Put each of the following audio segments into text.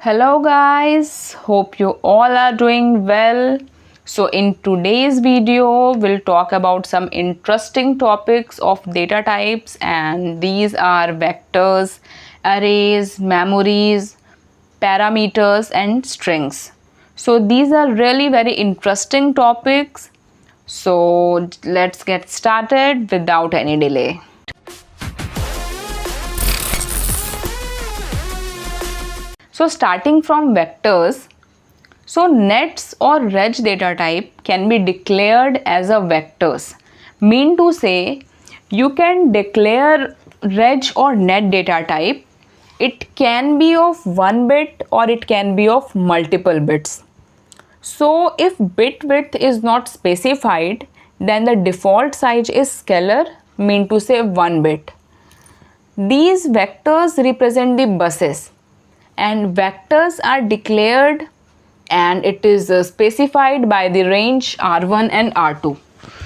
Hello guys, hope you all are doing well. So in today's video, we'll talk about some interesting topics of data types, and these are vectors, arrays, memories, parameters and strings. So these are really very interesting topics. So let's get started without any delay. So starting from vectors, so nets or reg data type can be declared as a vectors. Mean to say, you can declare reg or net data type. It can be of 1 bit or it can be of multiple bits. So if bit width is not specified, then the default size is scalar, mean to say 1 bit. These vectors represent the buses, and vectors are declared and it is specified by the range R1 and R2.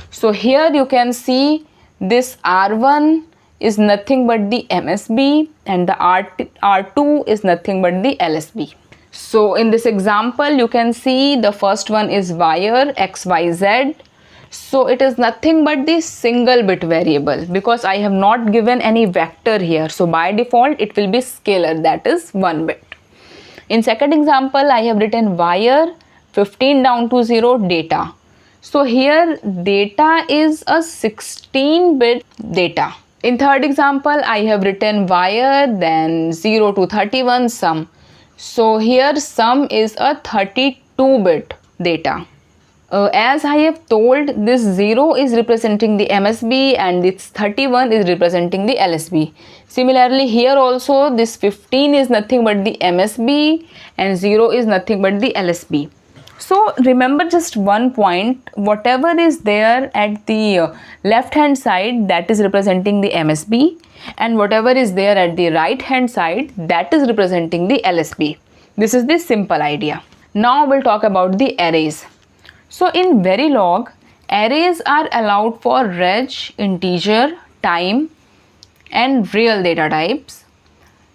So here you can see this R1 is nothing but the MSB and the R2 is nothing but the LSB. So in this example you can see the first one is wire XYZ. So it is nothing but the single bit variable because I have not given any vector here. So by default it will be scalar, that is 1 bit. In second example I have written wire 15 down to 0 data. So here data is a 16-bit data. In third example I have written wire then 0 to 31 sum. So here sum is a 32-bit data. As I have told, this 0 is representing the MSB and this 31 is representing the LSB. Similarly here also this 15 is nothing but the MSB and 0 is nothing but the LSB. So remember just one point, whatever is there at the left hand side, that is representing the MSB, and whatever is there at the right hand side, that is representing the LSB. This is the simple idea. Now we'll talk about the arrays. So in Verilog, arrays are allowed for reg, integer, time and real data types.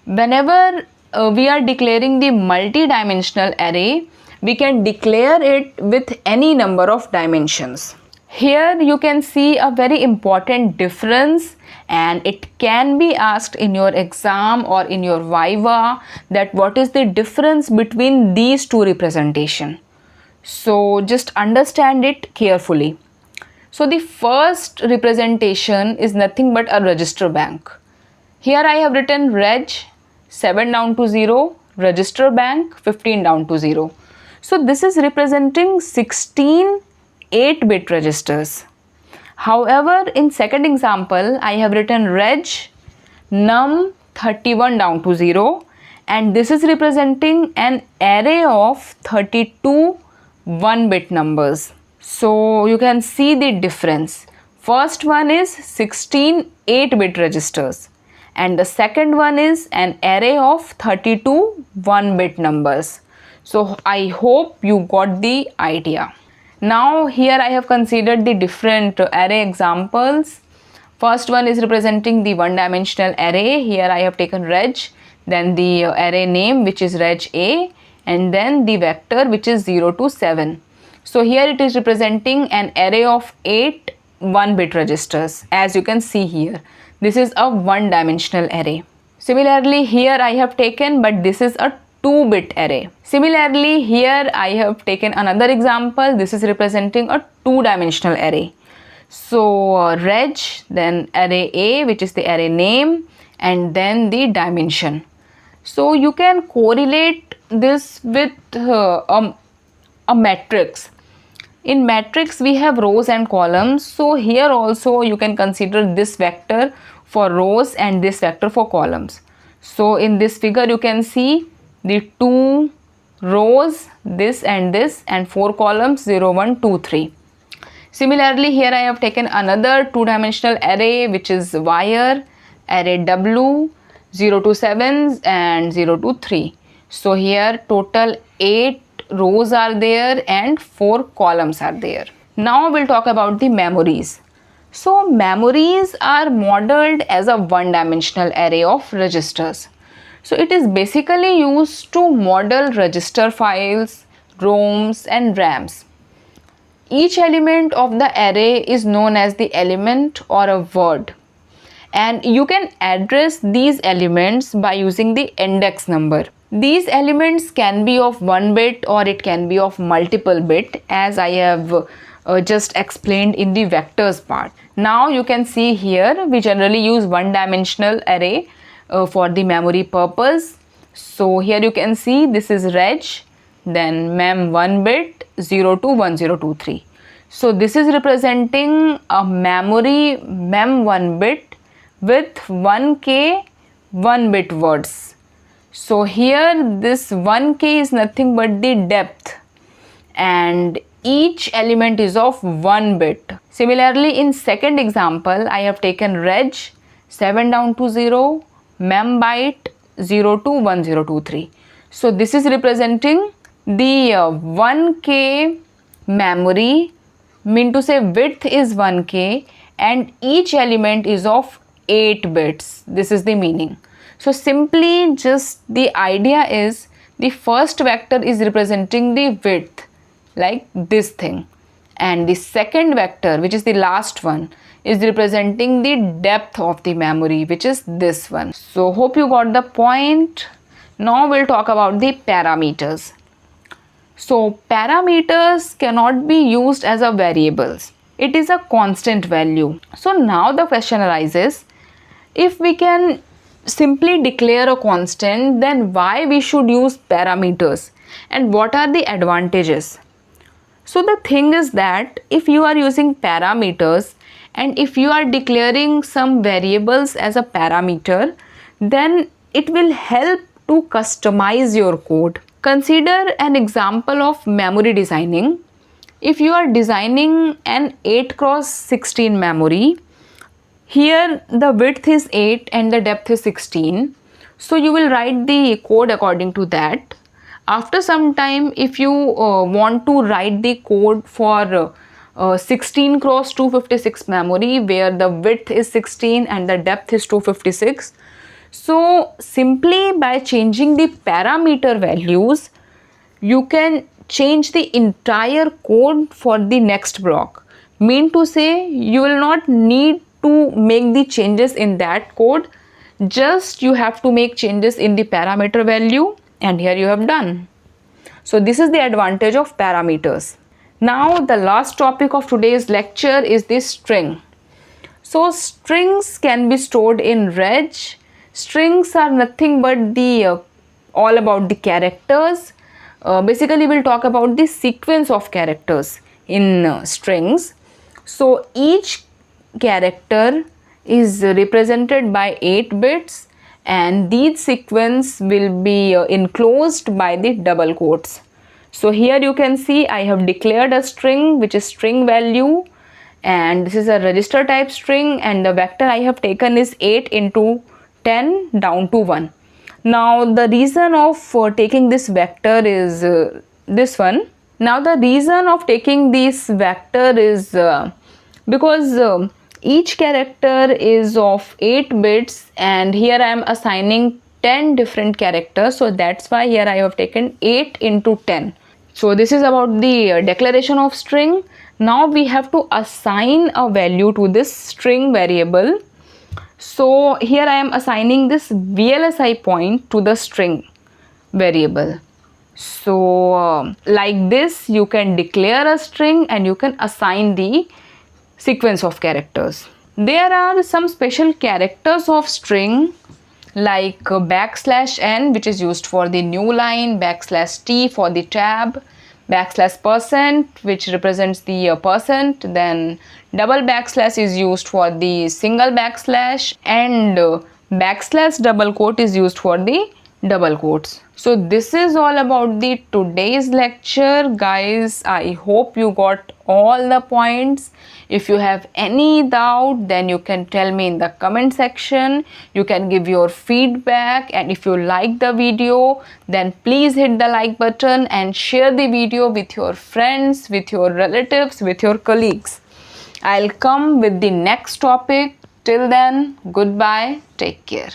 Whenever we are declaring the multi-dimensional array, we can declare it with any number of dimensions. Here you can see a very important difference, and it can be asked in your exam or in your viva that what is the difference between these two representations. So just understand it carefully. So the first representation is nothing but a register bank. Here I have written reg 7 down to 0, register bank 15 down to 0. So this is representing 16 8-bit registers. However, in second example I have written reg num 31 down to 0, and this is representing an array of 32 1-bit numbers. So you can see the difference. First one is 16 8-bit registers and the second one is an array of 32 1-bit numbers. So I hope you got the idea. Now here I have considered the different array examples. First one is representing the one-dimensional array. Here I have taken reg, then the array name which is reg A, and then the vector which is 0 to 7. So here it is representing an array of 8 1-bit registers, as you can see here. This is a one-dimensional array. Similarly here I have taken, but this is a 2-bit array. Similarly here I have taken another example. This is representing a 2-dimensional array. So reg, then array A which is the array name, and then the dimension. So you can correlate this with a matrix. In matrix we have rows and columns. So here also you can consider this vector for rows and this vector for columns. So in this figure you can see the 2 rows, this and 4 columns 0 1 2 3. Similarly here I have taken another 2-dimensional array which is wire array W 0 to 7 and 0 to 3. So here total 8 rows are there and 4 columns are there. Now we'll talk about the memories. So memories are modeled as a one-dimensional array of registers. So it is basically used to model register files, ROMs and RAMs. Each element of the array is known as the element or a word, and you can address these elements by using the index number. These elements can be of 1 bit or it can be of multiple bit, as I have just explained in the vectors part. Now you can see here we generally use one dimensional array for the memory purpose. So here you can see this is reg, then mem 1 bit 0 to 1023. So this is representing a memory mem 1 bit with 1k 1 bit words. So here this 1k is nothing but the depth, and each element is of 1 bit. Similarly, in second example, I have taken reg 7 down to 0, mem byte 0 to 1023. So this is representing the 1k memory, mean to say width is 1k and each element is of 8 bits. This is the meaning. So simply just the idea is the first vector is representing the width, like this thing, and the second vector, which is the last one, is representing the depth of the memory, which is this one. So hope you got the point. Now we'll talk about the parameters. So parameters cannot be used as a variables. It is a constant value. So now the question arises, if we can simply declare a constant, then why we should use parameters and what are the advantages? So the thing is that if you are using parameters and if you are declaring some variables as a parameter, then it will help to customize your code. Consider an example of memory designing. If you are designing an 8x16 memory, here the width is 8 and the depth is 16. So you will write the code according to that. After some time, if you want to write the code for 16x256 memory where the width is 16 and the depth is 256, so simply by changing the parameter values, you can change the entire code for the next block. Mean to say, you will not need to make the changes in that code, just you have to make changes in the parameter value, and here you have done. So this is the advantage of parameters. Now the last topic of today's lecture is the string. So strings can be stored in reg. Strings are nothing but the all about the characters. Basically we'll talk about the sequence of characters in strings. So each character is represented by 8 bits and these sequence will be enclosed by the double quotes. So here you can see I have declared a string which is string value, and this is a register type string, and the vector I have taken is 8 into 10 down to 1. Now the reason of taking this vector is this one. Now the reason of taking this vector is because each character is of 8 bits and here I am assigning 10 different characters, so that's why here I have taken 8 into 10. So this is about the declaration of string. Now we have to assign a value to this string variable. So here I am assigning this VLSI point to the string variable. So like this you can declare a string and you can assign the sequence of characters. There are some special characters of string like \n, which is used for the new line, \t for the tab, %, which represents the percent, then double backslash is used for the single backslash, and double quote is used for the double quotes. So this is all about the today's lecture, guys. I hope you got all the points. If you have any doubt, then you can tell me in the comment section. You can give your feedback, and if you like the video, then please hit the like button and share the video with your friends, with your relatives, with your colleagues. I'll come with the next topic. Till then, goodbye, take care.